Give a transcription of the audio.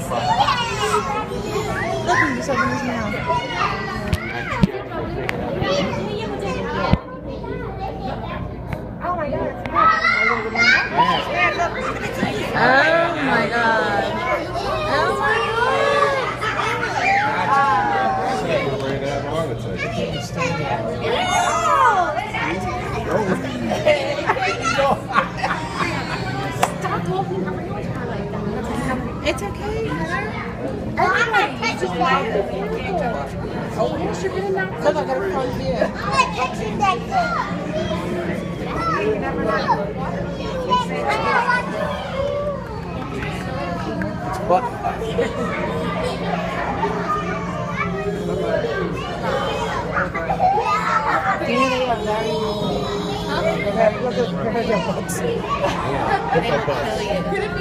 Look, he just opened his mouth. Oh my god, it's good. Oh my god. Oh my Stop walking around her like that. It's okay, Heather. Just lie there. Oh, yes, you're gonna knock. Look, I got a front view. I'm not catching that thing. You never know. What? Do you know they have very look at their books. They will kill you.